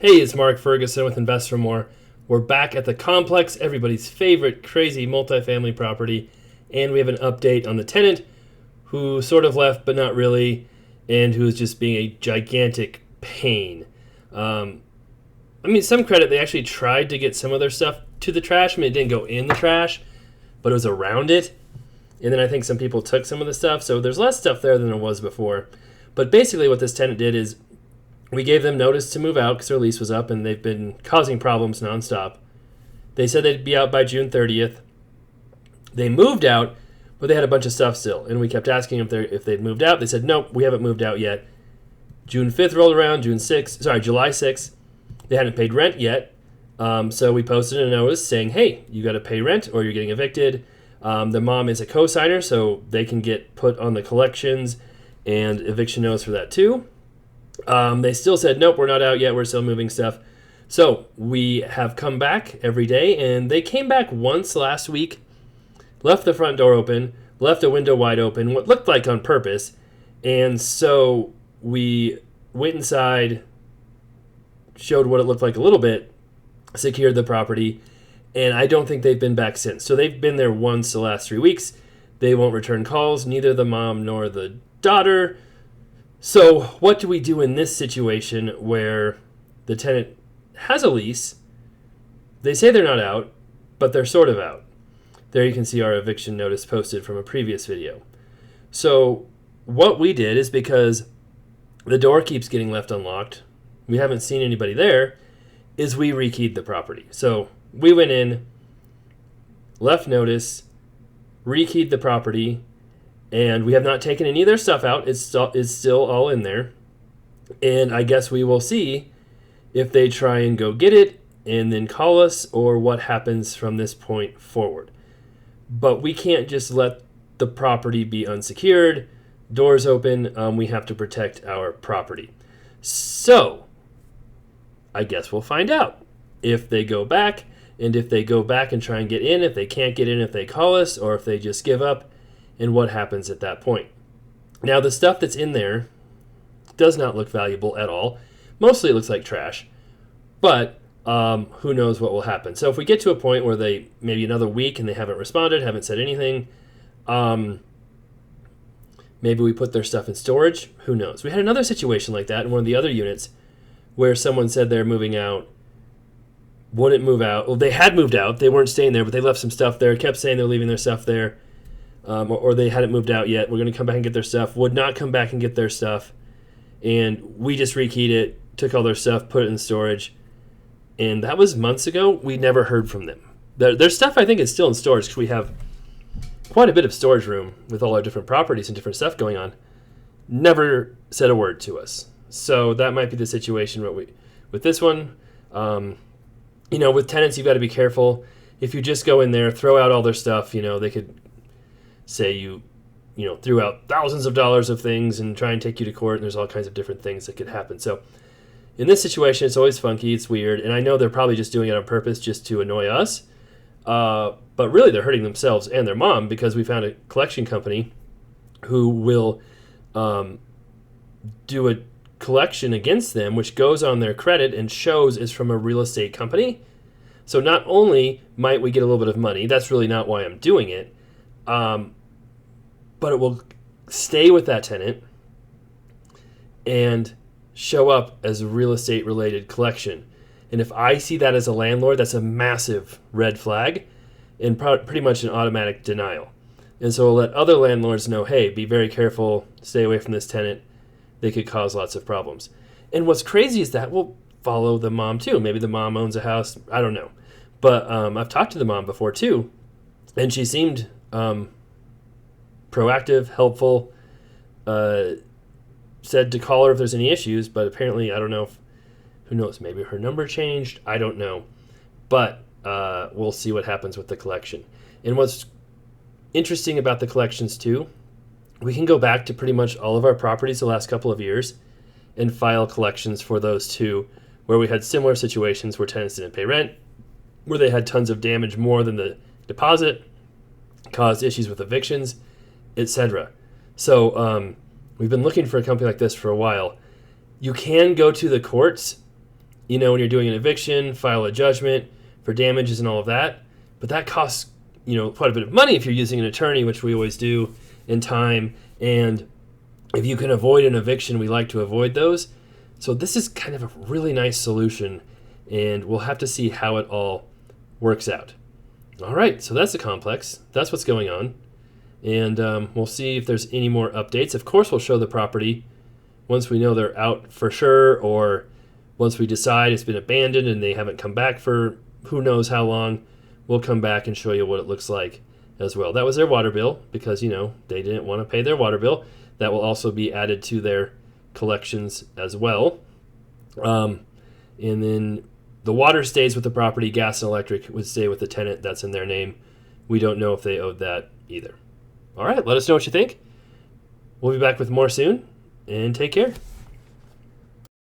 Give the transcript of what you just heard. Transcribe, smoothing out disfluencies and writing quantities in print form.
Hey, it's Mark Ferguson with Invest for More. We're back at the complex, everybody's favorite crazy multifamily property, and we have an update on the tenant who sort of left but not really, and who is just being a gigantic pain. Um, some credit, they actually tried to get some of their stuff to the trash. It didn't go in the trash, but it was around it. And then I think some people took some of the stuff, so there's less stuff there than there was before. But basically, what this tenant did is we gave them notice to move out because their lease was up and they've been causing problems nonstop. They said they'd be out by June 30th. They moved out, but they had a bunch of stuff still. And we kept asking if they'd moved out. They said, nope, we haven't moved out yet. June 5th rolled around, July 6th. They hadn't paid rent yet. So we posted a notice saying, hey, you got to pay rent or you're getting evicted. The mom is a co-signer, so they can get put on the collections and eviction notice for that too. They still said, nope, we're not out yet. We're still moving stuff. So we have come back every day, and they came back once last week, left the front door open, left a window wide open, what looked like on purpose. And so we went inside, showed what it looked like a little bit, secured the property, and I don't think they've been back since. So they've been there once the last 3 weeks. They won't return calls, neither the mom nor the daughter. So what do we do in this situation where the tenant has a lease? They say they're not out, but they're sort of out. There you can see our eviction notice posted from a previous video. So what we did is, because the door keeps getting left unlocked, we haven't seen anybody there, is we rekeyed the property. So we went in, left notice, rekeyed the property, and we have not taken any of their stuff out. It's still all in there. And I guess we will see if they try and go get it and then call us, or what happens from this point forward. But we can't just let the property be unsecured, doors open. We have to protect our property. So I guess we'll find out if they go back, and if they go back and try and get in, if they can't get in, if they call us, or if they just give up, and what happens at that point. Now, the stuff that's in there does not look valuable at all. Mostly it looks like trash, but who knows what will happen. So if we get to a point where they, maybe another week, and they haven't responded, haven't said anything, maybe we put their stuff in storage. Who knows? We had another situation like that in one of the other units where someone said they're moving out, wouldn't move out. Well, they had moved out. They weren't staying there, but they left some stuff there, kept saying they're leaving their stuff there. Or they hadn't moved out yet. We're going to come back and get their stuff. Would not come back and get their stuff. And we just rekeyed it, took all their stuff, put it in storage. And that was months ago. We never heard from them. Their stuff, I think, is still in storage because we have quite a bit of storage room with all our different properties and different stuff going on. Never said a word to us. So that might be the situation with this one. With tenants, you've got to be careful. If you just go in there, throw out all their stuff, they could say you threw out thousands of dollars of things and try and take you to court, and there's all kinds of different things that could happen. So in this situation, it's always funky, it's weird, and I know they're probably just doing it on purpose just to annoy us, but really they're hurting themselves and their mom, because we found a collection company who will do a collection against them, which goes on their credit and shows is from a real estate company. So not only might we get a little bit of money, that's really not why I'm doing it, but it will stay with that tenant and show up as a real estate related collection. And if I see that as a landlord, that's a massive red flag and pretty much an automatic denial. And so we'll let other landlords know, hey, be very careful, stay away from this tenant. They could cause lots of problems. And what's crazy is that we'll follow the mom too. Maybe the mom owns a house. I don't know. But I've talked to the mom before too, and she seemed proactive, helpful, said to call her if there's any issues, but apparently, I don't know who knows, maybe her number changed, I don't know. But we'll see what happens with the collection. And what's interesting about the collections too, we can go back to pretty much all of our properties the last couple of years and file collections for those too, where we had similar situations where tenants didn't pay rent, where they had tons of damage more than the deposit, caused issues with evictions, etc. So we've been looking for a company like this for a while. You can go to the courts when you're doing an eviction, file a judgment for damages and all of that. But that costs, quite a bit of money if you're using an attorney, which we always do, in time. And if you can avoid an eviction, we like to avoid those. So this is kind of a really nice solution, and we'll have to see how it all works out. All right, so that's the complex. That's what's going on. And we'll see if there's any more updates. Of course, we'll show the property once we know they're out for sure, or once we decide it's been abandoned and they haven't come back for who knows how long. We'll come back and show you what it looks like as well. That was their water bill because, they didn't want to pay their water bill. That will also be added to their collections as well. And then the water stays with the property. Gas and electric would stay with the tenant. That's in their name. We don't know if they owed that either. All right, let us know what you think. We'll be back with more soon, and take care.